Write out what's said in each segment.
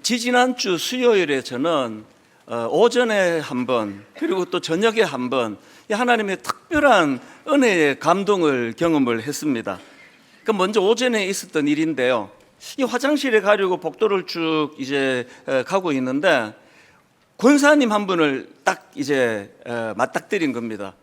지지난주 수요일에 저는 오전에 한 번, 그리고 또 저녁에 한 번 하나님의 특별한 은혜의 감동을 경험을 했습니다. 먼저 오전에 있었던 일인데요. 이 화장실에 가려고 복도를 쭉 이제 가고 있는데 권사님 한 분을 딱 이제 맞닥뜨린 겁니다.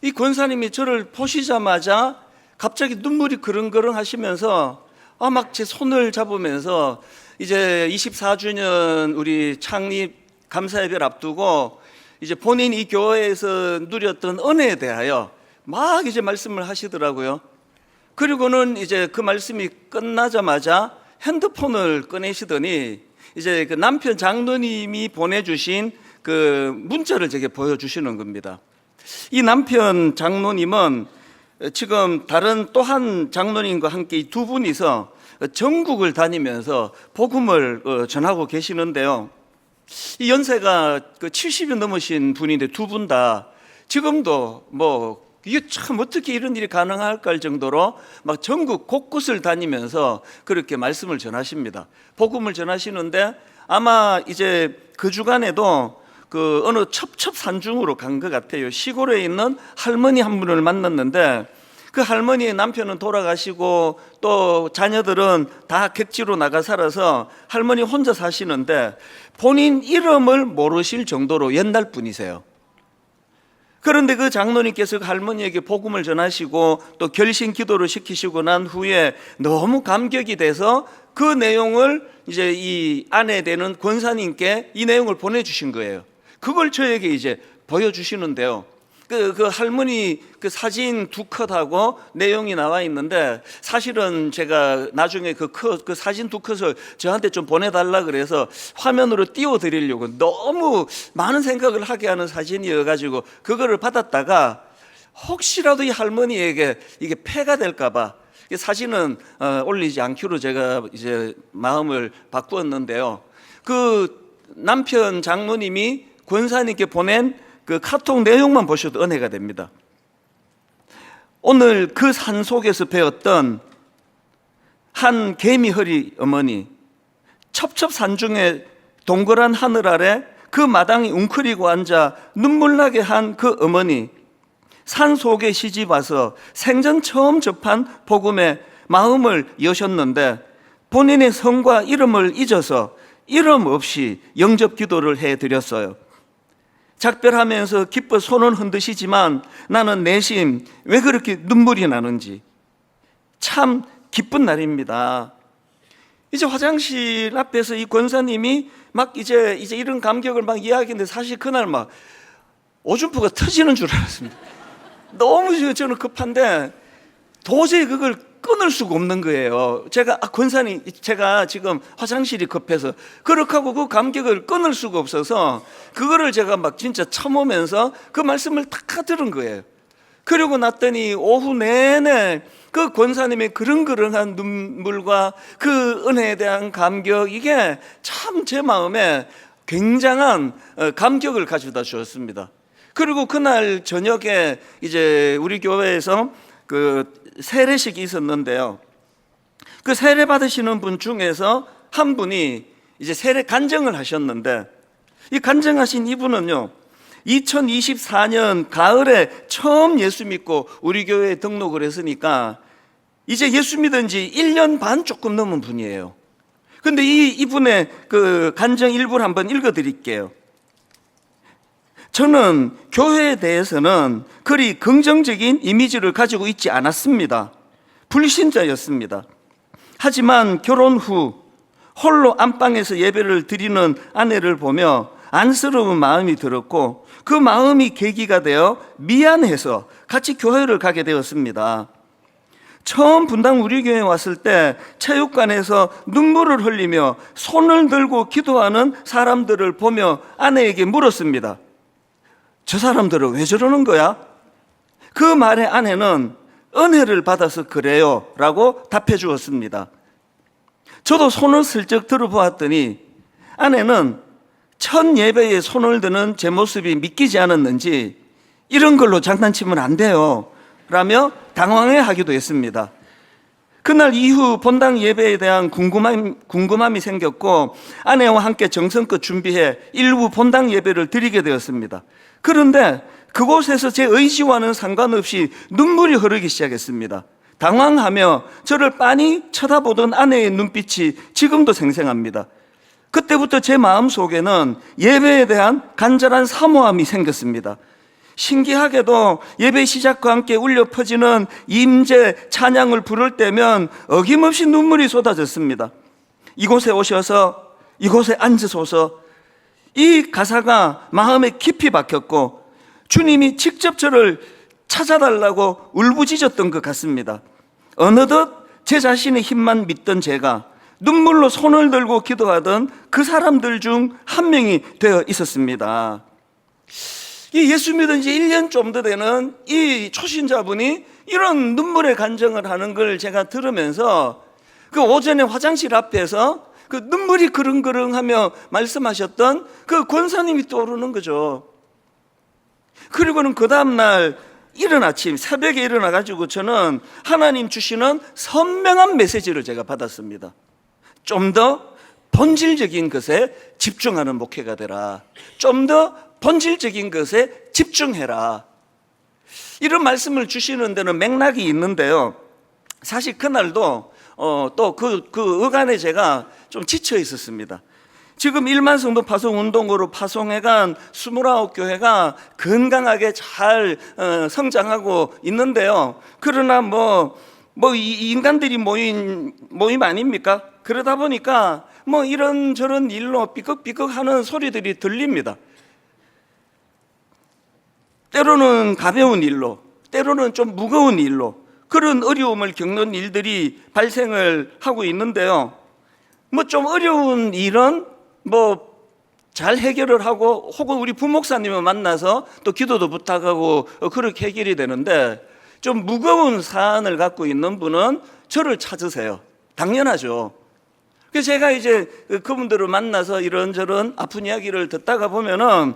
이 권사님이 저를 보시자마자 갑자기 눈물이 그릉그릉 하시면서 막 제 손을 잡으면서 이제 24주년 우리 창립 감사예배를 앞두고 이제 본인 이 교회에서 누렸던 은혜에 대하여 막 이제 말씀을 하시더라고요. 그리고는 이제 그 말씀이 끝나자마자 핸드폰을 꺼내시더니 이제 그 남편 장로님이 보내주신 그 문자를 제게 보여주시는 겁니다. 이 남편 장로님은 지금 다른 또 한 장로님과 함께 이 두 분이서 전국을 다니면서 복음을 전하고 계시는데요. 이 연세가 70이 넘으신 분인데 두 분 다 지금도 이게 참 어떻게 이런 일이 가능할까 할 정도로 막 전국 곳곳을 다니면서 그렇게 말씀을 전하십니다. 복음을 전하시는데 아마 이제 그 주간에도 어느 첩첩산중으로 간 것 같아요. 시골에 있는 할머니 한 분을 만났는데 그 할머니의 남편은 돌아가시고 또 자녀들은 다 객지로 나가 살아서 할머니 혼자 사시는데 본인 이름을 모르실 정도로 옛날 분이세요. 그런데 그 장로님께서 그 할머니에게 복음을 전하시고 또 결신 기도를 시키시고 난 후에 너무 감격이 돼서 그 내용을 이제 이 아내 되는 권사님께 이 내용을 보내주신 거예요. 그걸 저에게 이제 보여주시는데요. 그 할머니 그 사진 두 컷하고 내용이 나와 있는데 사실은 제가 나중에 그 사진 두 컷을 저한테 좀 보내달라 그래서 화면으로 띄워드리려고 너무 많은 생각을 하게 하는 사진이어가지고 그거를 받았다가 혹시라도 이 할머니에게 이게 폐가 될까봐 사진은 올리지 않기로 제가 이제 마음을 바꾸었는데요. 그 남편 장로님이 권사님께 보낸 그 카톡 내용만 보셔도 은혜가 됩니다. 오늘 그 산속에서 배웠던 한 개미허리 어머니, 첩첩산중의 동그란 하늘 아래 그 마당에 웅크리고 앉아 눈물나게 한 그 어머니, 산속에 시집 와서 생전 처음 접한 복음에 마음을 여셨는데 본인의 성과 이름을 잊어서 이름 없이 영접 기도를 해드렸어요. 작별하면서 기뻐 손은 흔드시지만 나는 내심 왜 그렇게 눈물이 나는지 참 기쁜 날입니다. 이제 화장실 앞에서 이 권사님이 막 이제 이런 감격을 막 이야기했는데 사실 그날 막 오줌표가 터지는 줄 알았습니다. 너무 저는 급한데 도저히 그걸 끊을 수가 없는 거예요. 권사님, 제가 지금 화장실이 급해서 그렇게 하고 그 감격을 끊을 수가 없어서 그거를 제가 막 진짜 참으면서 그 말씀을 다 들은 거예요. 그러고 났더니 오후 내내 그 권사님의 그릉그릉한 눈물과 그 은혜에 대한 감격, 이게 참 제 마음에 굉장한 감격을 가져다 주었습니다. 그리고 그날 저녁에 이제 우리 교회에서 그 세례식이 있었는데요. 그 세례 받으시는 분 중에서 한 분이 이제 세례 간증을 하셨는데 이 간증하신 이분은요, 2024년 가을에 처음 예수 믿고 우리 교회에 등록을 했으니까 이제 예수 믿은 지 1년 반 조금 넘은 분이에요. 근데 이분의 그 간증 일부를 한번 읽어 드릴게요. 저는 교회에 대해서는 그리 긍정적인 이미지를 가지고 있지 않았습니다. 불신자였습니다. 하지만 결혼 후 홀로 안방에서 예배를 드리는 아내를 보며 안쓰러운 마음이 들었고 그 마음이 계기가 되어 미안해서 같이 교회를 가게 되었습니다. 처음 분당 우리 교회에 왔을 때 체육관에서 눈물을 흘리며 손을 들고 기도하는 사람들을 보며 아내에게 물었습니다. 저 사람들은 왜 저러는 거야? 그 말에 아내는 은혜를 받아서 그래요 라고 답해 주었습니다. 저도 손을 슬쩍 들어보았더니 아내는 첫 예배에 손을 드는 제 모습이 믿기지 않았는지 이런 걸로 장난치면 안 돼요 라며 당황해 하기도 했습니다. 그날 이후 본당 예배에 대한 궁금함이 생겼고 아내와 함께 정성껏 준비해 일부 본당 예배를 드리게 되었습니다. 그런데 그곳에서 제 의지와는 상관없이 눈물이 흐르기 시작했습니다. 당황하며 저를 빤히 쳐다보던 아내의 눈빛이 지금도 생생합니다. 그때부터 제 마음속에는 예배에 대한 간절한 사모함이 생겼습니다. 신기하게도 예배 시작과 함께 울려 퍼지는 임재 찬양을 부를 때면 어김없이 눈물이 쏟아졌습니다. 이곳에 오셔서 이곳에 앉으소서, 이 가사가 마음에 깊이 박혔고 주님이 직접 저를 찾아달라고 울부짖었던 것 같습니다. 어느덧 제 자신의 힘만 믿던 제가 눈물로 손을 들고 기도하던 그 사람들 중 한 명이 되어 있었습니다. 이 예수 믿은 지 1년 좀 더 되는 이 초신자분이 이런 눈물의 간증을 하는 걸 제가 들으면서 그 오전에 화장실 앞에서 그 눈물이 그릉그릉하며 말씀하셨던 그 권사님이 떠오르는 거죠. 그리고는 그 다음날 이른 아침 새벽에 일어나가지고 저는 하나님 주시는 선명한 메시지를 제가 받았습니다. 좀 더 본질적인 것에 집중하는 목회가 되라. 좀 더 본질적인 것에 집중해라. 이런 말씀을 주시는 데는 맥락이 있는데요. 사실 그날도 또 그 어간에 제가 좀 지쳐 있었습니다. 지금 1만 성도 파송 운동으로 파송해간 29교회가 건강하게 잘 성장하고 있는데요. 그러나 이 인간들이 모임 아닙니까? 그러다 보니까 이런저런 일로 삐걱삐걱 하는 소리들이 들립니다. 때로는 가벼운 일로, 때로는 좀 무거운 일로 그런 어려움을 겪는 일들이 발생을 하고 있는데요. 좀 어려운 일은 잘 해결을 하고 혹은 우리 부목사님을 만나서 또 기도도 부탁하고 그렇게 해결이 되는데, 좀 무거운 사안을 갖고 있는 분은 저를 찾으세요. 당연하죠. 그래서 제가 이제 그분들을 만나서 이런저런 아픈 이야기를 듣다가 보면은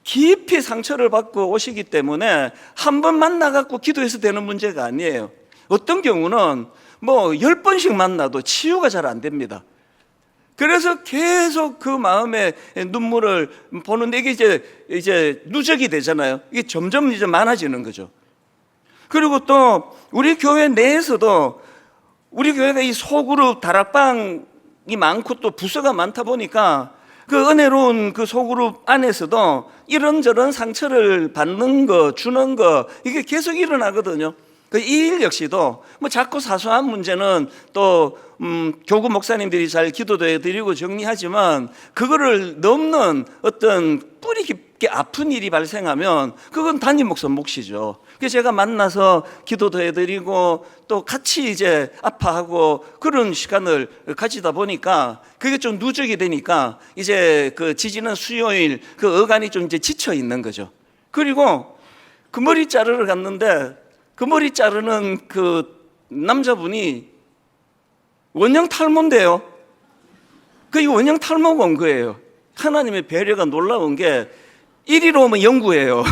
깊이 상처를 받고 오시기 때문에 한 번 만나갖고 기도해서 되는 문제가 아니에요. 어떤 경우는 10번씩 만나도 치유가 잘 안 됩니다. 그래서 계속 그 마음에 눈물을 보는데 이게 이제 누적이 되잖아요. 이게 점점 이제 많아지는 거죠. 그리고 또 우리 교회 내에서도 우리 교회가 이 소그룹 다락방이 많고 또 부서가 많다 보니까 그 은혜로운 그 소그룹 안에서도 이런저런 상처를 받는 거, 주는 거, 이게 계속 일어나거든요. 이 일 역시도 자꾸 사소한 문제는 또 교구 목사님들이 잘 기도도 해드리고 정리하지만 그거를 넘는 어떤 뿌리 깊게 아픈 일이 발생하면 그건 담임 목사 몫이죠. 그래서 제가 만나서 기도도 해드리고 또 같이 이제 아파하고 그런 시간을 가지다 보니까 그게 좀 누적이 되니까 이제 그 지지난 수요일 그 어간이 좀 이제 지쳐 있는 거죠. 그리고 그 머리 자르러 갔는데 그 머리 자르는 그 남자분이 원형 탈모인데요. 그 원형 탈모가 온 거예요. 하나님의 배려가 놀라운 게 이리로 오면 영구예요.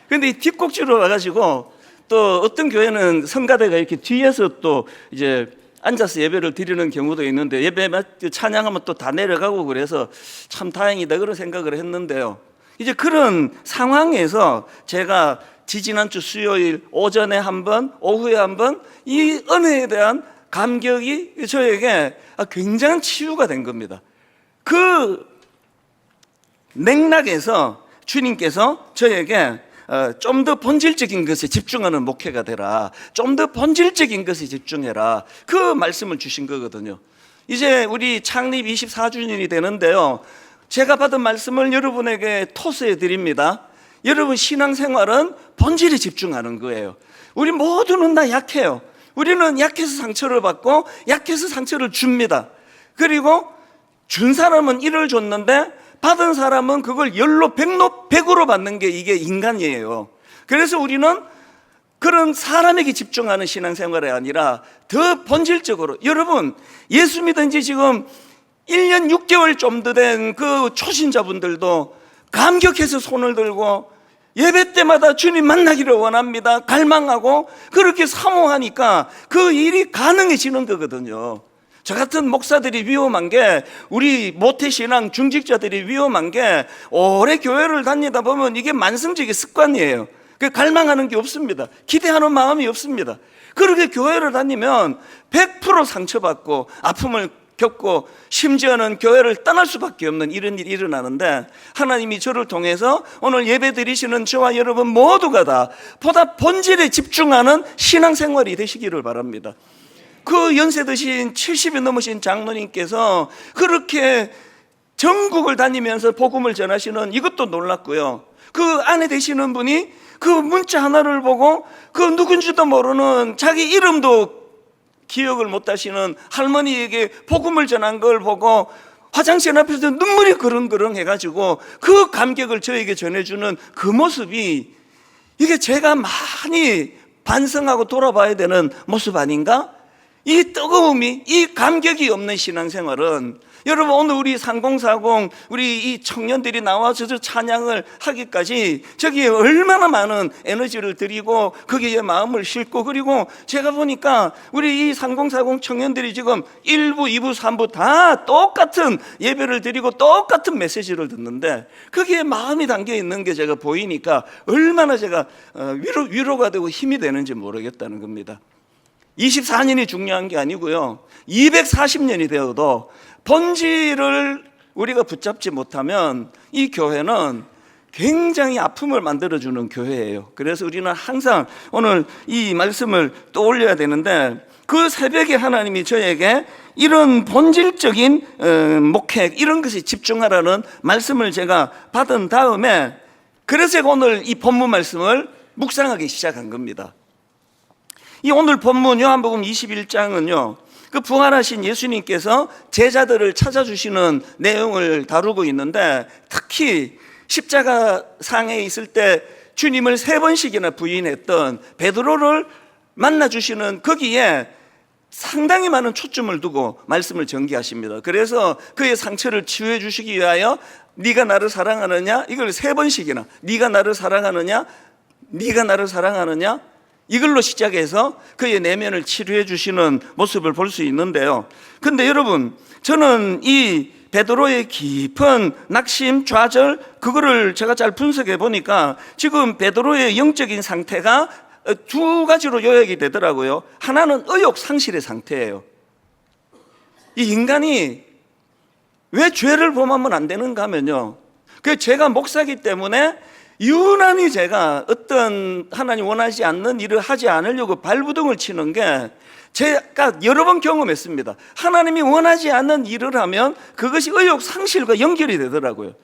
근데 이 뒷꼭지로 와가지고 또 어떤 교회는 성가대가 이렇게 뒤에서 또 이제 앉아서 예배를 드리는 경우도 있는데 예배 찬양하면 또 다 내려가고 그래서 참 다행이다 그런 생각을 했는데요. 이제 그런 상황에서 제가 지지난주 수요일 오전에 한 번, 오후에 한 번 이 은혜에 대한 감격이 저에게 굉장한 치유가 된 겁니다. 그 맥락에서 주님께서 저에게 좀 더 본질적인 것에 집중하는 목회가 되라, 좀 더 본질적인 것에 집중해라, 그 말씀을 주신 거거든요. 이제 우리 창립 24주년이 되는데요, 제가 받은 말씀을 여러분에게 토스해 드립니다. 여러분 신앙생활은 본질에 집중하는 거예요. 우리 모두는 다 약해요. 우리는 약해서 상처를 받고 약해서 상처를 줍니다. 그리고 준 사람은 1을 줬는데 받은 사람은 그걸 10로 100으로 받는 게 이게 인간이에요. 그래서 우리는 그런 사람에게 집중하는 신앙생활이 아니라 더 본질적으로, 여러분 예수 믿은 지 지금 1년 6개월 좀 더 된 그 초신자분들도 감격해서 손을 들고 예배 때마다 주님 만나기를 원합니다. 갈망하고 그렇게 사모하니까 그 일이 가능해지는 거거든요. 저 같은 목사들이 위험한 게, 우리 모태신앙 중직자들이 위험한 게, 오래 교회를 다니다 보면 이게 만성적인 습관이에요. 그 갈망하는 게 없습니다. 기대하는 마음이 없습니다. 그렇게 교회를 다니면 100% 상처받고 아픔을 겪고 심지어는 교회를 떠날 수밖에 없는 이런 일이 일어나는데, 하나님이 저를 통해서 오늘 예배 드리시는 저와 여러분 모두가 다 보다 본질에 집중하는 신앙생활이 되시기를 바랍니다. 그 연세 드신 70이 넘으신 장로님께서 그렇게 전국을 다니면서 복음을 전하시는 이것도 놀랐고요. 그 안에 되시는 분이 그 문자 하나를 보고 그 누군지도 모르는, 자기 이름도 기억을 못 하시는 할머니에게 복음을 전한 걸 보고 화장실 앞에서 눈물이 그릉그릉 해가지고 그 감격을 저에게 전해주는 그 모습이, 이게 제가 많이 반성하고 돌아봐야 되는 모습 아닌가? 이 뜨거움이, 이 감격이 없는 신앙생활은, 여러분 오늘 우리 3040 우리 이 청년들이 나와서 저 찬양을 하기까지 저기에 얼마나 많은 에너지를 들이고 거기에 마음을 싣고, 그리고 제가 보니까 우리 이 3040 청년들이 지금 1부, 2부, 3부 다 똑같은 예배를 드리고 똑같은 메시지를 듣는데 거기에 마음이 담겨 있는 게 제가 보이니까 얼마나 제가 위로가 되고 힘이 되는지 모르겠다는 겁니다. 24년이 중요한 게 아니고요, 240년이 되어도 본질을 우리가 붙잡지 못하면 이 교회는 굉장히 아픔을 만들어주는 교회예요. 그래서 우리는 항상 오늘 이 말씀을 떠올려야 되는데, 그 새벽에 하나님이 저에게 이런 본질적인 목회, 이런 것에 집중하라는 말씀을 제가 받은 다음에, 그래서 제가 오늘 이 본문 말씀을 묵상하기 시작한 겁니다. 이 오늘 본문 요한복음 21장은요, 그 부활하신 예수님께서 제자들을 찾아주시는 내용을 다루고 있는데, 특히 십자가 상에 있을 때 주님을 3번씩이나 부인했던 베드로를 만나주시는 거기에 상당히 많은 초점을 두고 말씀을 전개하십니다. 그래서 그의 상처를 치유해 주시기 위하여 네가 나를 사랑하느냐, 이걸 3번씩이나, 네가 나를 사랑하느냐, 네가 나를 사랑하느냐, 이걸로 시작해서 그의 내면을 치료해 주시는 모습을 볼 수 있는데요. 근데 여러분, 저는 이 베드로의 깊은 낙심, 좌절, 그거를 제가 잘 분석해 보니까 지금 베드로의 영적인 상태가 2가지로 요약이 되더라고요. 하나는 의욕 상실의 상태예요. 이 인간이 왜 죄를 범하면 안 되는가 하면요, 그 제가 목사기 때문에 유난히 제가 어떤 하나님 원하지 않는 일을 하지 않으려고 발부둥을 치는 게, 제가 여러 번 경험했습니다. 하나님이 원하지 않는 일을 하면 그것이 의욕 상실과 연결이 되더라고요.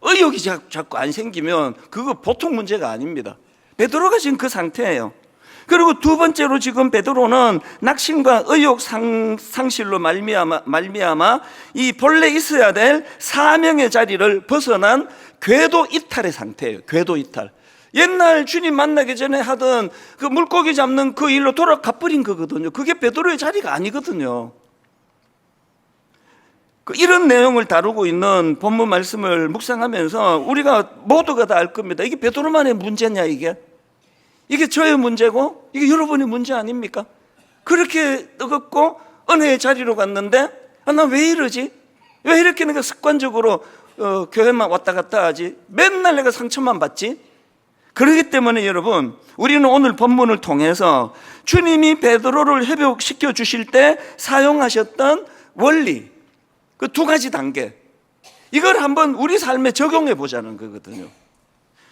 의욕이 자꾸 안 생기면 그거 보통 문제가 아닙니다. 베드로가 지금 그 상태예요. 그리고 2번째로 지금 베드로는 낙심과 의욕 상실로 말미암아 이 본래 있어야 될 사명의 자리를 벗어난 궤도 이탈의 상태예요. 궤도 이탈. 옛날 주님 만나기 전에 하던 그 물고기 잡는 그 일로 돌아가 버린 거거든요. 그게 베드로의 자리가 아니거든요. 이런 내용을 다루고 있는 본문 말씀을 묵상하면서 우리가 모두가 다 알 겁니다. 이게 베드로만의 문제냐, 이게 저의 문제고 이게 여러분의 문제 아닙니까? 그렇게 뜨겁고 은혜의 자리로 갔는데, 나 왜 이러지? 왜 이렇게 내가 습관적으로 교회만 왔다 갔다 하지? 맨날 내가 상처만 받지? 그렇기 때문에 여러분, 우리는 오늘 본문을 통해서 주님이 베드로를 회복시켜 주실 때 사용하셨던 원리, 그 2가지 단계, 이걸 한번 우리 삶에 적용해 보자는 거거든요.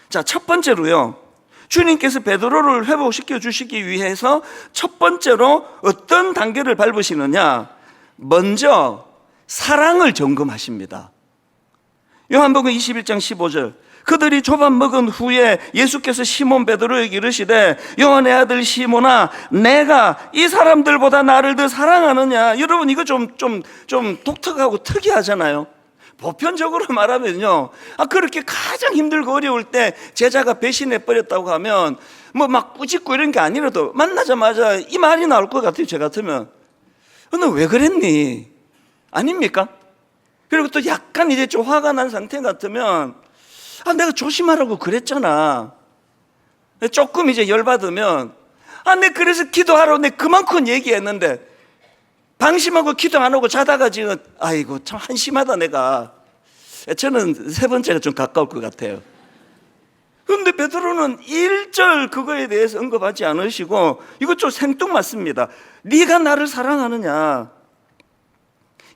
자, 첫 번째로요, 주님께서 베드로를 회복시켜 주시기 위해서 첫 번째로 어떤 단계를 밟으시느냐? 먼저 사랑을 점검하십니다. 요한복음 21장 15절, 그들이 조밥 먹은 후에 예수께서 시몬 베드로에게 이르시되 요한의 아들 시몬아, 내가 이 사람들보다 나를 더 사랑하느냐? 여러분, 이거 좀 독특하고 특이하잖아요. 보편적으로 말하면요, 그렇게 가장 힘들고 어려울 때 제자가 배신해 버렸다고 하면 뭐 막 꾸짖고 이런 게 아니라도 만나자마자 이 말이 나올 것 같아요. 저 같으면 너 왜 그랬니? 아닙니까? 그리고 또 약간 이제 좀 화가 난 상태 같으면 내가 조심하라고 그랬잖아. 조금 이제 열받으면 내 그래서 기도하러 내 그만큼 얘기했는데 방심하고 기도 안 하고 자다가 지금 아이고 참 한심하다 내가. 저는 세 번째가 좀 가까울 것 같아요. 그런데 베드로는 1절 그거에 대해서 언급하지 않으시고 이것 좀 생뚱맞습니다. 네가 나를 사랑하느냐.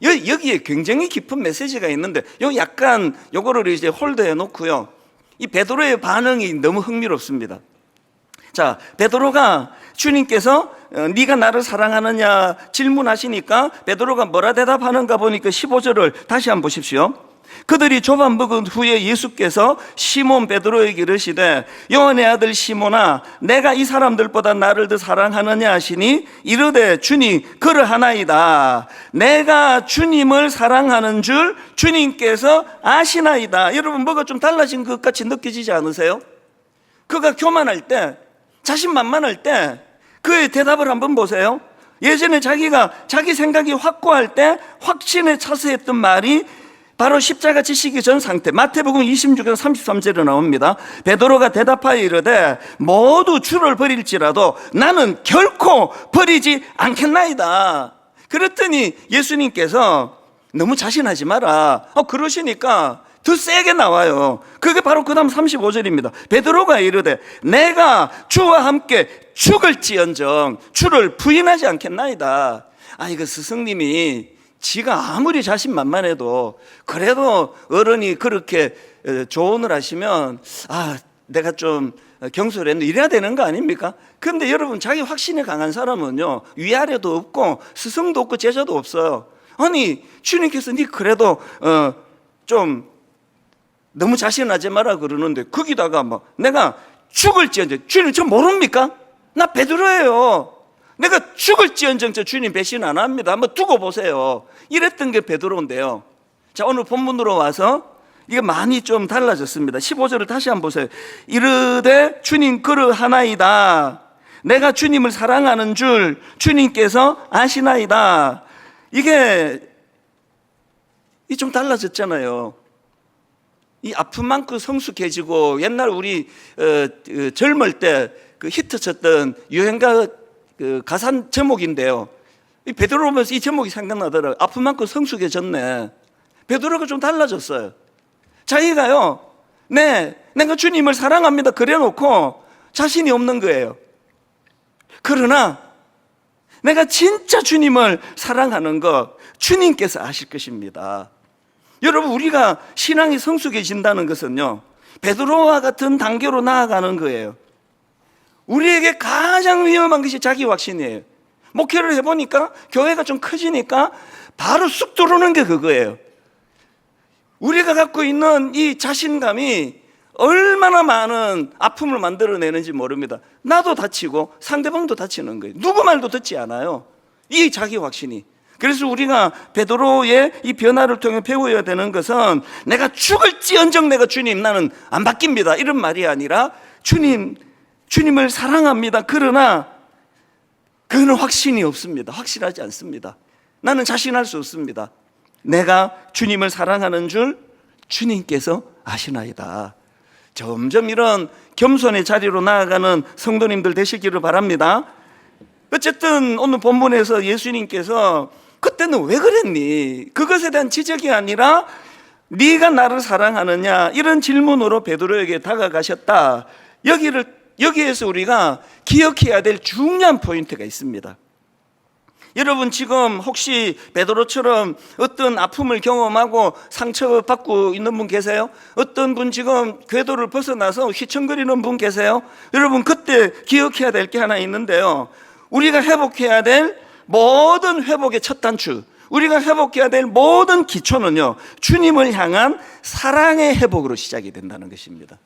여기에 굉장히 깊은 메시지가 있는데 약간 요거를 이제 홀드해 놓고요. 이 베드로의 반응이 너무 흥미롭습니다. 자, 베드로가 주님께서 네가 나를 사랑하느냐 질문하시니까 베드로가 뭐라 대답하는가 보니까 15절을 다시 한번 보십시오. 그들이 조반 먹은 후에 예수께서 시몬 베드로에게 이르시되 요한의 아들 시몬아 내가 이 사람들보다 나를 더 사랑하느냐 하시니 이르되 주님 그러하나이다. 내가 주님을 사랑하는 줄 주님께서 아시나이다. 여러분 뭐가 좀 달라진 것 같이 느껴지지 않으세요? 그가 교만할 때 자신만만할 때 그의 대답을 한번 보세요. 예전에 자기가 자기 생각이 확고할 때 확신에 차서 했던 말이 바로 십자가 지시기 전 상태. 마태복음 26장 33절에 나옵니다. 베드로가 대답하여 이르되 모두 주를 버릴지라도 나는 결코 버리지 않겠나이다. 그랬더니 예수님께서 너무 자신하지 마라. 그러시니까 더 세게 나와요. 그게 바로 그 다음 35절입니다. 베드로가 이르되 내가 주와 함께 죽을지언정 주를 부인하지 않겠나이다. 이거 스승님이 지가 아무리 자신만만해도 그래도 어른이 그렇게 조언을 하시면 내가 좀 경솔했는데 이래야 되는 거 아닙니까? 그런데 여러분 자기 확신이 강한 사람은요 위아래도 없고 스승도 없고 제자도 없어요. 아니 주님께서 네 그래도 좀 너무 자신하지 마라 그러는데 거기다가 내가 죽을지언정 주님 저 모릅니까? 나 베드로예요. 내가 죽을지언정 저 주님 배신 안 합니다. 한번 두고 보세요. 이랬던 게 베드로인데요. 자, 오늘 본문으로 와서 이게 많이 좀 달라졌습니다. 15절을 다시 한번 보세요. 이르되 주님 그러하나이다. 내가 주님을 사랑하는 줄 주님께서 아시나이다. 이게 좀 달라졌잖아요. 이 아픈 만큼 성숙해지고 옛날 우리 젊을 때 그 히트 쳤던 유행가 그 가사 제목인데요. 이 베드로 보면서 이 제목이 생각나더라고요. 아픈 만큼 성숙해졌네. 베드로가 좀 달라졌어요. 자기가요, 내가 주님을 사랑합니다. 그래 놓고 자신이 없는 거예요. 그러나 내가 진짜 주님을 사랑하는 것 주님께서 아실 것입니다. 여러분 우리가 신앙이 성숙해진다는 것은요 베드로와 같은 단계로 나아가는 거예요. 우리에게 가장 위험한 것이 자기 확신이에요. 목회를 해보니까 교회가 좀 커지니까 바로 쑥 들어오는 게 그거예요. 우리가 갖고 있는 이 자신감이 얼마나 많은 아픔을 만들어내는지 모릅니다. 나도 다치고 상대방도 다치는 거예요. 누구 말도 듣지 않아요. 이 자기 확신이. 그래서 우리가 베드로의 이 변화를 통해 배워야 되는 것은 내가 죽을지언정 내가 주님 나는 안 바뀝니다 이런 말이 아니라 주님을 사랑합니다. 그러나 그는 확신이 없습니다. 확실하지 않습니다. 나는 자신할 수 없습니다. 내가 주님을 사랑하는 줄 주님께서 아시나이다. 점점 이런 겸손의 자리로 나아가는 성도님들 되시기를 바랍니다. 어쨌든 오늘 본문에서 예수님께서 그때는 왜 그랬니? 그것에 대한 지적이 아니라 네가 나를 사랑하느냐 이런 질문으로 베드로에게 다가가셨다. 여기에서 우리가 기억해야 될 중요한 포인트가 있습니다. 여러분 지금 혹시 베드로처럼 어떤 아픔을 경험하고 상처받고 있는 분 계세요? 어떤 분 지금 궤도를 벗어나서 휘청거리는 분 계세요? 여러분 그때 기억해야 될 게 하나 있는데요. 우리가 회복해야 될 모든 회복의 첫 단추, 우리가 회복해야 될 모든 기초는요 주님을 향한 사랑의 회복으로 시작이 된다는 것입니다.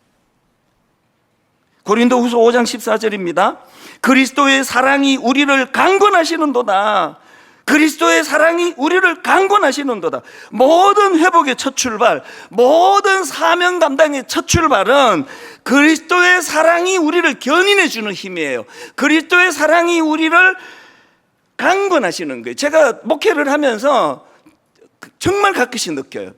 고린도후서 5장 14절입니다. 그리스도의 사랑이 우리를 강권하시는도다. 그리스도의 사랑이 우리를 강권하시는도다. 모든 회복의 첫 출발, 모든 사명 감당의 첫 출발은 그리스도의 사랑이 우리를 견인해 주는 힘이에요. 그리스도의 사랑이 우리를 강권하시는 거예요. 제가 목회를 하면서 정말 가끔씩 느껴요.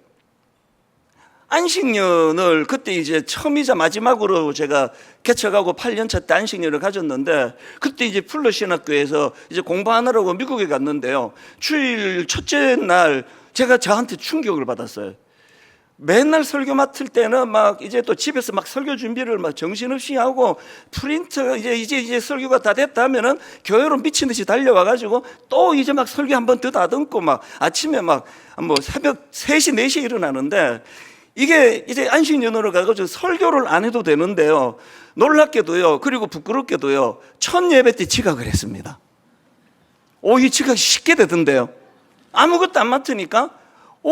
안식년을 그때 이제 처음이자 마지막으로 제가 개척하고 8년차 때 안식년을 가졌는데, 그때 이제 풀러 신학교에서 이제 공부하느라고 미국에 갔는데요. 주일 첫째 날 제가 저한테 충격을 받았어요. 맨날 설교 맡을 때는 막 이제 또 집에서 막 설교 준비를 막 정신없이 하고, 프린터 이제 설교가 다 됐다 하면은 교회로 미친 듯이 달려와가지고 또 이제 막 설교 한번 더다듬고, 막 아침에 막 뭐 새벽 3시 4시에 일어나는데, 이게 이제 안식년으로 가가지고 설교를 안 해도 되는데요, 놀랍게도요, 그리고 부끄럽게도요, 첫 예배 때 지각을 했습니다. 이 지각이 쉽게 되던데요. 아무것도 안 맡으니까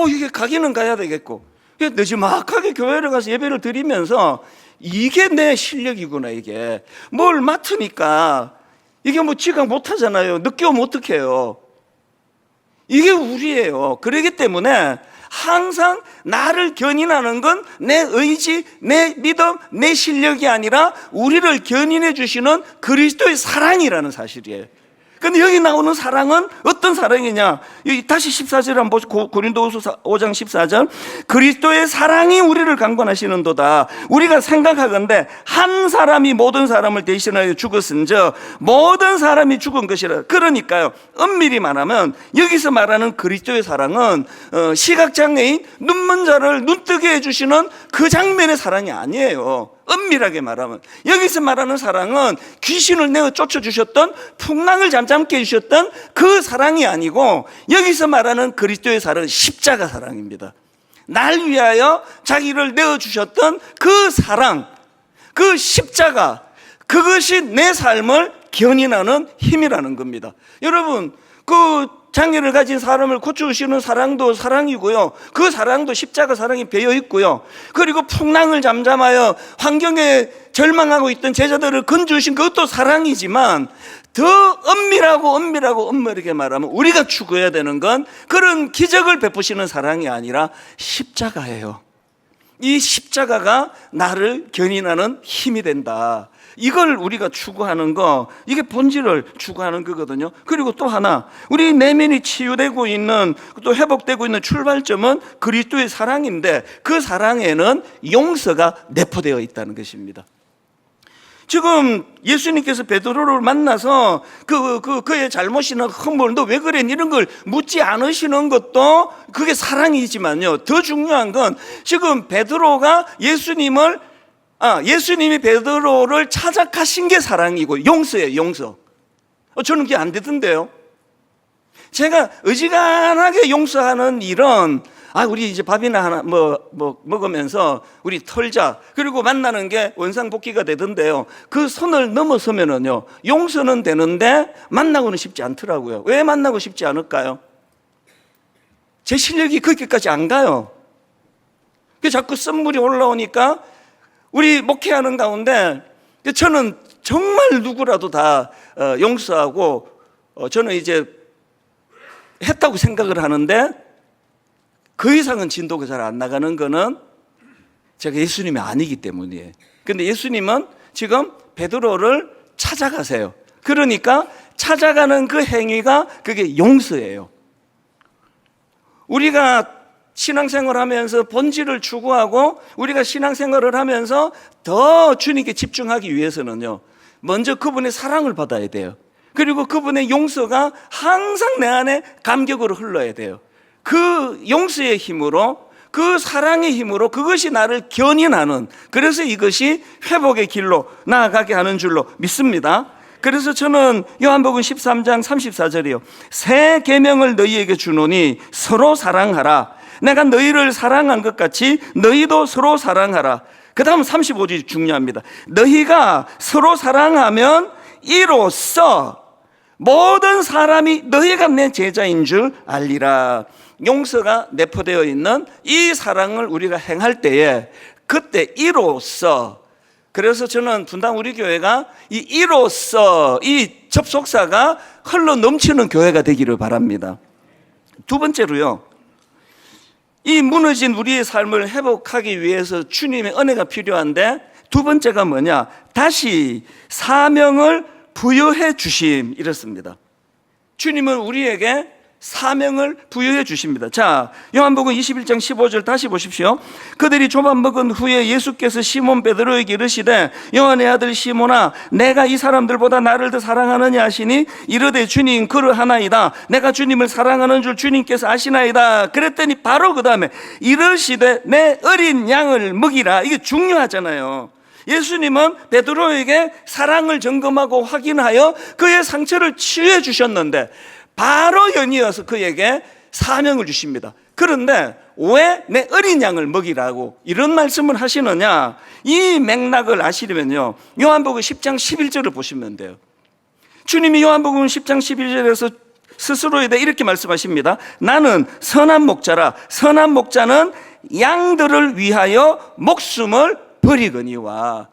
이게 가기는 가야 되겠고, 늦지막하게 교회를 가서 예배를 드리면서 이게 내 실력이구나. 이게 뭘 맡으니까 이게 뭐 지각 못하잖아요. 늦게 오면 어떡해요. 이게 우리예요. 그렇기 때문에 항상 나를 견인하는 건 내 의지, 내 믿음, 내 실력이 아니라 우리를 견인해 주시는 그리스도의 사랑이라는 사실이에요. 근데 여기 나오는 사랑은 어떤 사랑이냐? 다시 14절 한번 보시고, 고린도후서 5장 14절. 그리스도의 사랑이 우리를 강권하시는도다. 우리가 생각하건대 한 사람이 모든 사람을 대신하여 죽었은즉 모든 사람이 죽은 것이라. 그러니까요, 엄밀히 말하면 여기서 말하는 그리스도의 사랑은 시각장애인, 눈먼 자를 눈뜨게 해주시는 그 장면의 사랑이 아니에요. 엄밀하게 말하면 여기서 말하는 사랑은 귀신을 내어 쫓아주셨던, 풍랑을 잠잠케 해주셨던 그 사랑이 아니고, 여기서 말하는 그리스도의 사랑은 십자가 사랑입니다. 날 위하여 자기를 내어주셨던 그 사랑, 그 십자가, 그것이 내 삶을 견인하는 힘이라는 겁니다. 여러분, 그 장애를 가진 사람을 고쳐주시는 사랑도 사랑이고요, 그 사랑도 십자가 사랑이 배어 있고요, 그리고 풍랑을 잠잠하여 환경에 절망하고 있던 제자들을 건져주신 그것도 사랑이지만, 더 엄밀하게 말하면 우리가 추구해야 되는 건 그런 기적을 베푸시는 사랑이 아니라 십자가예요. 이 십자가가 나를 견인하는 힘이 된다. 이걸 우리가 추구하는 거, 이게 본질을 추구하는 거거든요. 그리고 또 하나, 우리 내면이 치유되고 있는, 또 회복되고 있는 출발점은 그리스도의 사랑인데, 그 사랑에는 용서가 내포되어 있다는 것입니다. 지금 예수님께서 베드로를 만나서 그의 잘못이나 허물, 너 왜 그래? 이런 걸 묻지 않으시는 것도 그게 사랑이지만요, 더 중요한 건 지금 베드로가 예수님이 베드로를 찾아가신 게 사랑이고 용서예요. 용서. 저는 그게 안 되던데요. 제가 어지간하게 용서하는 일은, 우리 이제 밥이나 하나 먹으면서 우리 털자, 그리고 만나는 게 원상복귀가 되던데요, 그 선을 넘어서면은요, 용서는 되는데 만나고는 싶지 않더라고요. 왜 만나고 싶지 않을까요? 제 실력이 거기까지 안 가요. 자꾸 썸물이 올라오니까 우리 목회하는 가운데 저는 정말 누구라도 다 용서하고, 저는 이제 했다고 생각을 하는데, 그 이상은 진도가 잘 안 나가는 거는 제가 예수님이 아니기 때문이에요. 근데 예수님은 지금 베드로를 찾아가세요. 그러니까 찾아가는 그 행위가 그게 용서예요. 우리가 신앙생활을 하면서 본질을 추구하고, 우리가 신앙생활을 하면서 더 주님께 집중하기 위해서는요, 먼저 그분의 사랑을 받아야 돼요. 그리고 그분의 용서가 항상 내 안에 감격으로 흘러야 돼요. 그 용서의 힘으로, 그 사랑의 힘으로 그것이 나를 견인하는, 그래서 이것이 회복의 길로 나아가게 하는 줄로 믿습니다. 그래서 저는 요한복음 13장 34절이요. 새 계명을 너희에게 주노니 서로 사랑하라. 내가 너희를 사랑한 것 같이 너희도 서로 사랑하라. 그 다음 35절이 중요합니다. 너희가 서로 사랑하면 이로써 모든 사람이 너희가 내 제자인 줄 알리라. 용서가 내포되어 있는 이 사랑을 우리가 행할 때에, 그때 이로써, 그래서 저는 분당 우리 교회가 이로써 이 접속사가 흘러 넘치는 교회가 되기를 바랍니다. 두 번째로요, 이 무너진 우리의 삶을 회복하기 위해서 주님의 은혜가 필요한데, 두 번째가 뭐냐? 다시 사명을 부여해 주심, 이렇습니다. 주님은 우리에게 사명을 부여해 주십니다. 자, 요한복음 21장 15절 다시 보십시오. 그들이 조반 먹은 후에 예수께서 시몬 베드로에게 이르시되 요한의 아들 시몬아, 내가 이 사람들보다 나를 더 사랑하느냐 하시니 이르되 주님 그러하나이다. 내가 주님을 사랑하는 줄 주님께서 아시나이다. 그랬더니 바로 그 다음에 이르시되 내 어린 양을 먹이라. 이게 중요하잖아요. 예수님은 베드로에게 사랑을 점검하고 확인하여 그의 상처를 치유해 주셨는데 바로 연이어서 그에게 사명을 주십니다. 그런데 왜 내 어린 양을 먹이라고 이런 말씀을 하시느냐? 이 맥락을 아시려면요, 요한복음 10장 11절을 보시면 돼요. 주님이 요한복음 10장 11절에서 스스로에 대해 이렇게 말씀하십니다. 나는 선한 목자라. 선한 목자는 양들을 위하여 목숨을 버리거니와.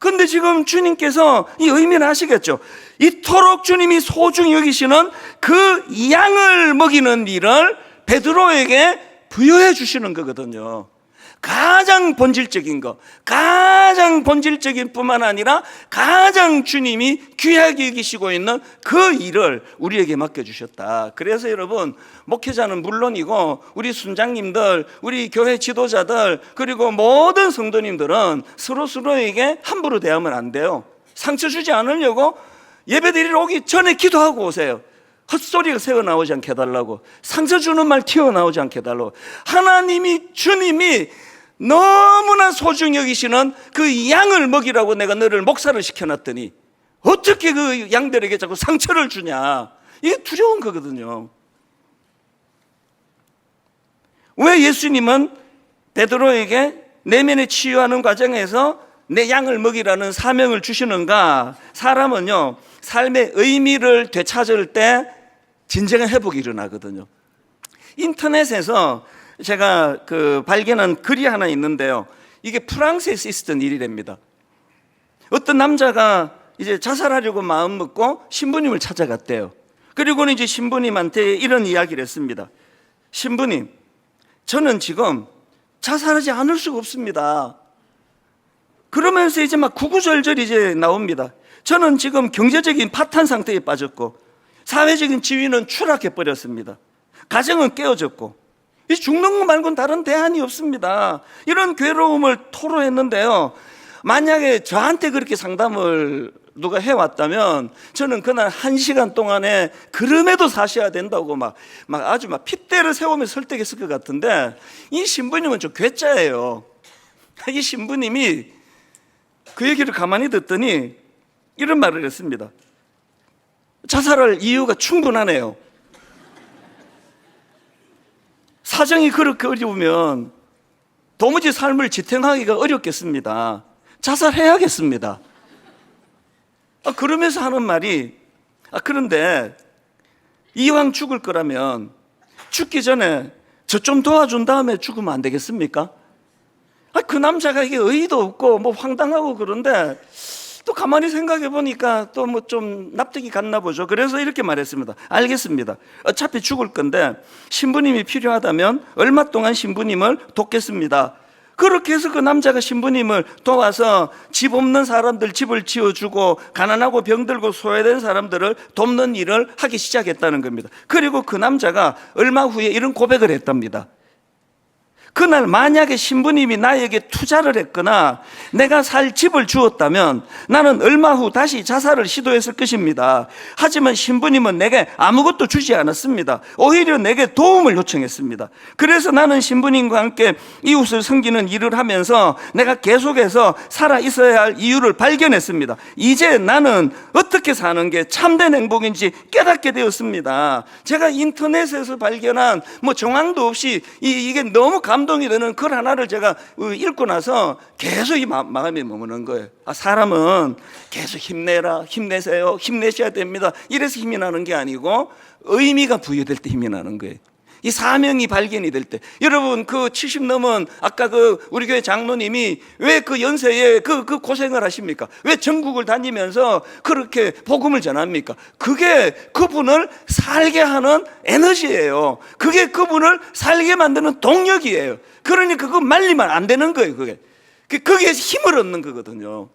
근데 지금 주님께서 이 의미를 아시겠죠? 이토록 주님이 소중히 여기시는 그 양을 먹이는 일을 베드로에게 부여해 주시는 거거든요. 가장 본질적인 거, 가장 본질적인 뿐만 아니라 가장 주님이 귀하게 여기시고 있는 그 일을 우리에게 맡겨주셨다. 그래서 여러분, 목회자는 물론이고 우리 순장님들, 우리 교회 지도자들, 그리고 모든 성도님들은 서로에게 함부로 대하면 안 돼요. 상처 주지 않으려고 예배드리러 오기 전에 기도하고 오세요. 헛소리가 새어나오지 않게 해달라고, 상처 주는 말 튀어나오지 않게 해달라고. 하나님이, 주님이 너무나 소중히 여기시는 그 양을 먹이라고 내가 너를 목사를 시켜놨더니 어떻게 그 양들에게 자꾸 상처를 주냐. 이게 두려운 거거든요. 왜 예수님은 베드로에게 내면에 치유하는 과정에서 내 양을 먹이라는 사명을 주시는가? 사람은요, 삶의 의미를 되찾을 때 진정한 회복이 일어나거든요. 인터넷에서 제가 발견한 글이 하나 있는데요, 이게 프랑스에서 있었던 일이랍니다. 어떤 남자가 이제 자살하려고 마음 먹고 신부님을 찾아갔대요. 그리고는 이제 신부님한테 이런 이야기를 했습니다. 신부님, 저는 지금 자살하지 않을 수가 없습니다. 그러면서 이제 막 구구절절 이제 나옵니다. 저는 지금 경제적인 파탄 상태에 빠졌고 사회적인 지위는 추락해 버렸습니다. 가정은 깨어졌고 이 죽는 거 말고는 다른 대안이 없습니다. 이런 괴로움을 토로했는데요, 만약에 저한테 그렇게 상담을 누가 해왔다면 저는 그날 1시간 동안에 그럼에도 사셔야 된다고 막 아주 핏대를 세우며 설득했을 것 같은데, 이 신부님은 좀 괴짜예요. 이 신부님이 그 얘기를 가만히 듣더니 이런 말을 했습니다. 자살할 이유가 충분하네요. 사정이 그렇게 어려우면 도무지 삶을 지탱하기가 어렵겠습니다. 자살해야겠습니다. 그러면서 하는 말이, 그런데 이왕 죽을 거라면 죽기 전에 저 좀 도와준 다음에 죽으면 안 되겠습니까? 그 남자가 이게 의의도 없고 뭐 황당하고 그런데 또 가만히 생각해 보니까 또 뭐 좀 납득이 갔나 보죠. 그래서 이렇게 말했습니다. 알겠습니다. 어차피 죽을 건데 신부님이 필요하다면 얼마 동안 신부님을 돕겠습니다. 그렇게 해서 그 남자가 신부님을 도와서 집 없는 사람들 집을 지어주고 가난하고 병들고 소외된 사람들을 돕는 일을 하기 시작했다는 겁니다. 그리고 그 남자가 얼마 후에 이런 고백을 했답니다. 그날 만약에 신부님이 나에게 투자를 했거나 내가 살 집을 주었다면 나는 얼마 후 다시 자살을 시도했을 것입니다. 하지만 신부님은 내게 아무것도 주지 않았습니다. 오히려 내게 도움을 요청했습니다. 그래서 나는 신부님과 함께 이웃을 섬기는 일을 하면서 내가 계속해서 살아 있어야 할 이유를 발견했습니다. 이제 나는 어떻게 사는 게 참된 행복인지 깨닫게 되었습니다. 제가 인터넷에서 발견한 뭐 정황도 없이 이게 너무 감동이 되는 글 하나를 제가 읽고 나서 계속 이 마음에 머무는 거예요. 사람은 계속 힘내라, 힘내세요, 힘내셔야 됩니다, 이래서 힘이 나는 게 아니고 의미가 부여될 때 힘이 나는 거예요. 이 사명이 발견이 될 때. 여러분, 그 70 넘은 아까 우리 교회 장로님이 왜 그 연세에 그 고생을 하십니까? 왜 전국을 다니면서 그렇게 복음을 전합니까? 그게 그분을 살게 하는 에너지예요. 그게 그분을 살게 만드는 동력이에요. 그러니까 그거 말리면 안 되는 거예요. 거기에서 힘을 얻는 거거든요.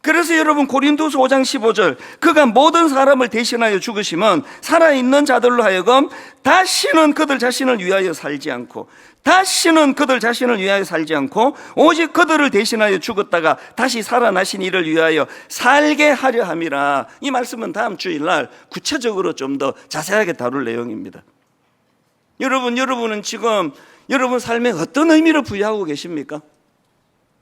그래서 여러분 고린도서 5장 15절, 그가 모든 사람을 대신하여 죽으심은 살아있는 자들로 하여금 다시는 그들 자신을 위하여 살지 않고 오직 그들을 대신하여 죽었다가 다시 살아나신 이를 위하여 살게 하려 함이라. 이 말씀은 다음 주일날 구체적으로 좀 더 자세하게 다룰 내용입니다. 여러분은 지금 여러분 삶에 어떤 의미를 부여하고 계십니까?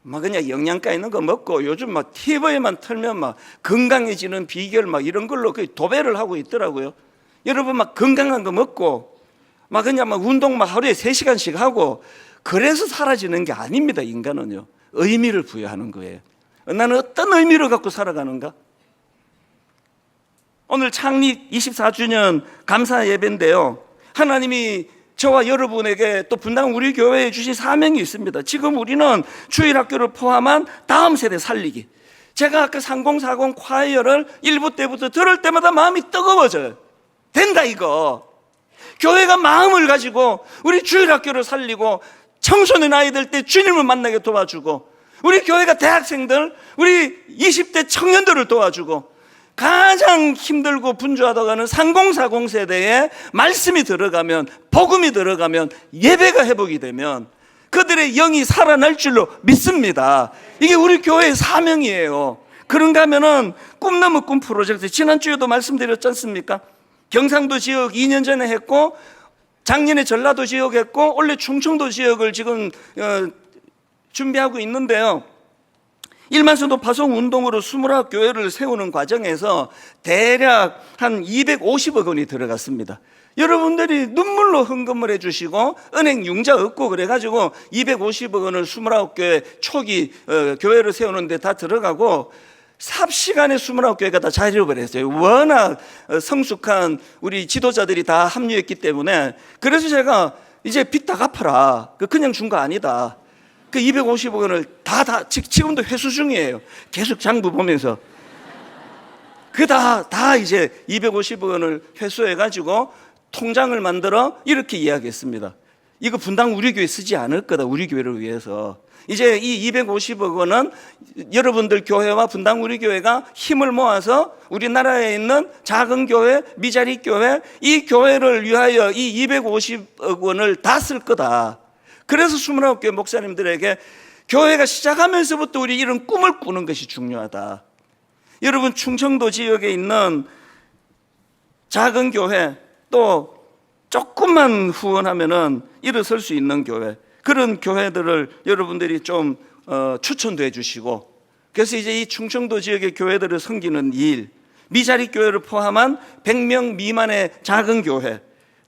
막 그냥 영양가 있는 거 먹고 요즘 막 TV에만 틀면 막 건강해지는 비결 막 이런 걸로 거의 도배를 하고 있더라고요. 여러분 막 건강한 거 먹고 막 그냥 막 운동 막 하루에 3시간씩 하고 그래서 사라지는 게 아닙니다. 인간은요, 의미를 부여하는 거예요. 나는 어떤 의미를 갖고 살아가는가? 오늘 창립 24주년 감사 예배인데요, 하나님이 저와 여러분에게 또 분당 우리 교회에 주신 사명이 있습니다. 지금 우리는 주일학교를 포함한 다음 세대 살리기. 제가 아까 3040 콰이어를 1부 때부터 들을 때마다 마음이 뜨거워져요. 된다 이거. 교회가 마음을 가지고 우리 주일학교를 살리고 청소년 아이들 때 주님을 만나게 도와주고, 우리 교회가 대학생들, 우리 20대 청년들을 도와주고, 가장 힘들고 분주하다가는 3040 세대에 말씀이 들어가면, 복음이 들어가면, 예배가 회복이 되면 그들의 영이 살아날 줄로 믿습니다. 이게 우리 교회의 사명이에요. 그런가 하면은 꿈 넘은 꿈 프로젝트, 지난주에도 말씀드렸지 않습니까? 경상도 지역 2년 전에 했고, 작년에 전라도 지역 했고, 올해 충청도 지역을 지금 준비하고 있는데요, 일만서도 파송 운동으로 29교회를 세우는 과정에서 대략 한 250억 원이 들어갔습니다. 여러분들이 눈물로 헌금을 해주시고 은행 융자 얻고 그래가지고 250억 원을 29교회 초기 교회를 세우는데 다 들어가고, 삽시간에 29교회가 다 자립을 했어요. 워낙 성숙한 우리 지도자들이 다 합류했기 때문에. 그래서 제가 이제 빚 다 갚아라, 그냥 준 거 아니다, 그 250억 원을 다 지금도 회수 중이에요. 계속 장부 보면서 다 이제 250억 원을 회수해가지고 통장을 만들어 이렇게 이야기했습니다. 이거 분당 우리 교회 쓰지 않을 거다, 우리 교회를 위해서. 이제 이 250억 원은 여러분들 교회와 분당 우리 교회가 힘을 모아서 우리나라에 있는 작은 교회, 미자리 교회, 이 교회를 위하여 이 250억 원을 다 쓸 거다. 그래서 29교회 목사님들에게 교회가 시작하면서부터 우리 이런 꿈을 꾸는 것이 중요하다. 여러분, 충청도 지역에 있는 작은 교회, 또 조금만 후원하면은 일어설 수 있는 교회, 그런 교회들을 여러분들이 좀 추천도 해주시고, 그래서 이제 이 충청도 지역의 교회들을 섬기는 일, 미자리 교회를 포함한 100명 미만의 작은 교회,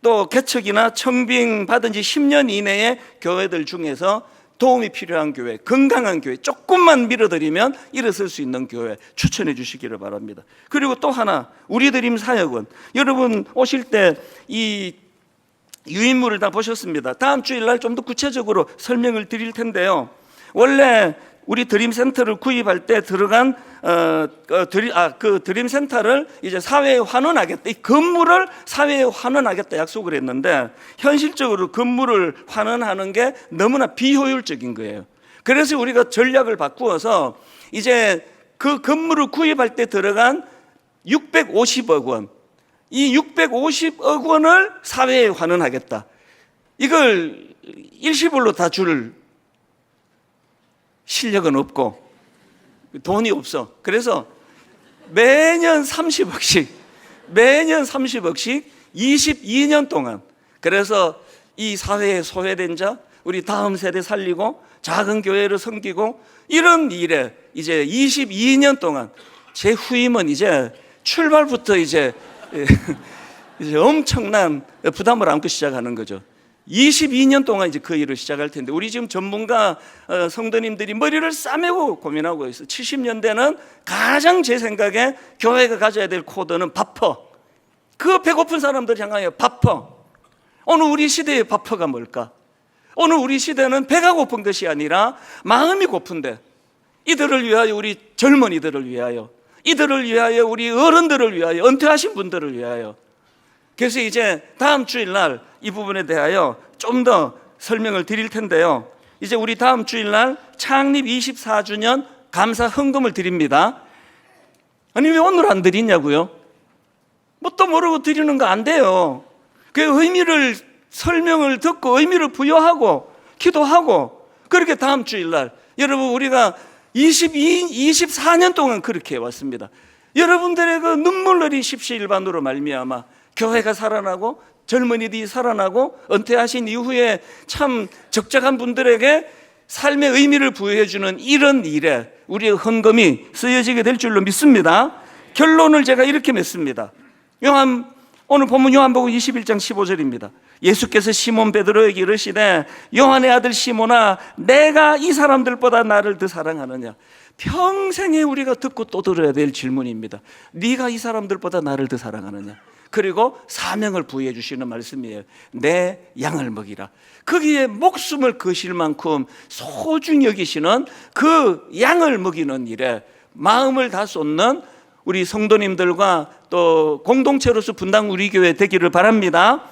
또 개척이나 청빙 받은 지 10년 이내의 교회들 중에서 도움이 필요한 교회, 건강한 교회, 조금만 밀어드리면 일어설 수 있는 교회 추천해 주시기를 바랍니다. 그리고 또 하나, 우리 드림 사역은, 여러분 오실 때 이 유인물을 다 보셨습니다. 다음 주일날 좀 더 구체적으로 설명을 드릴 텐데요, 원래 우리 드림센터를 구입할 때 들어간 그 드림센터를 이제 사회에 환원하겠다, 이 건물을 사회에 환원하겠다 약속을 했는데, 현실적으로 건물을 환원하는 게 너무나 비효율적인 거예요. 그래서 우리가 전략을 바꾸어서 이제 그 건물을 구입할 때 들어간 650억 원, 이 650억 원을 사회에 환원하겠다. 이걸 일시불로 다 줄 실력은 없고 돈이 없어. 그래서 매년 30억씩 22년 동안, 그래서 이 사회에 소외된 자, 우리 다음 세대 살리고 작은 교회를 섬기고 이런 일에 이제 22년 동안, 제 후임은 이제 출발부터 이제 엄청난 부담을 안고 시작하는 거죠. 22년 동안 이제 그 일을 시작할 텐데, 우리 지금 전문가 성도님들이 머리를 싸매고 고민하고 있어요. 70년대는 가장 제 생각에 교회가 가져야 될 코드는 바퍼. 그 배고픈 사람들 향하여 바퍼. 오늘 우리 시대의 바퍼가 뭘까? 오늘 우리 시대는 배가 고픈 것이 아니라 마음이 고픈데, 이들을 위하여, 우리 젊은이들을 위하여, 이들을 위하여, 우리 어른들을 위하여, 은퇴하신 분들을 위하여. 그래서 이제 다음 주일날 이 부분에 대하여 좀 더 설명을 드릴 텐데요, 이제 우리 다음 주일날 창립 24주년 감사 헌금을 드립니다. 아니 왜 오늘 안 드리냐고요? 뭣도 모르고 드리는 거 안 돼요. 그 의미를 설명을 듣고 의미를 부여하고 기도하고 그렇게 다음 주일날 여러분 우리가 24년 동안 그렇게 해왔습니다. 여러분들의 그 눈물 흘린 십시일반으로 말미암아 교회가 살아나고 젊은이들이 살아나고 은퇴하신 이후에 참 적적한 분들에게 삶의 의미를 부여해주는 이런 일에 우리의 헌금이 쓰여지게 될 줄로 믿습니다. 결론을 제가 이렇게 맺습니다. 오늘 본문 요한복음 21장 15절입니다. 예수께서 시몬 베드로에게 이르시되 요한의 아들 시몬아 내가 이 사람들보다 나를 더 사랑하느냐. 평생에 우리가 듣고 또 들어야 될 질문입니다. 네가 이 사람들보다 나를 더 사랑하느냐. 그리고 사명을 부여해 주시는 말씀이에요. 내 양을 먹이라. 거기에 목숨을 거실 만큼 소중히 여기시는 그 양을 먹이는 일에 마음을 다 쏟는 우리 성도님들과 또 공동체로서 분당 우리 교회 되기를 바랍니다.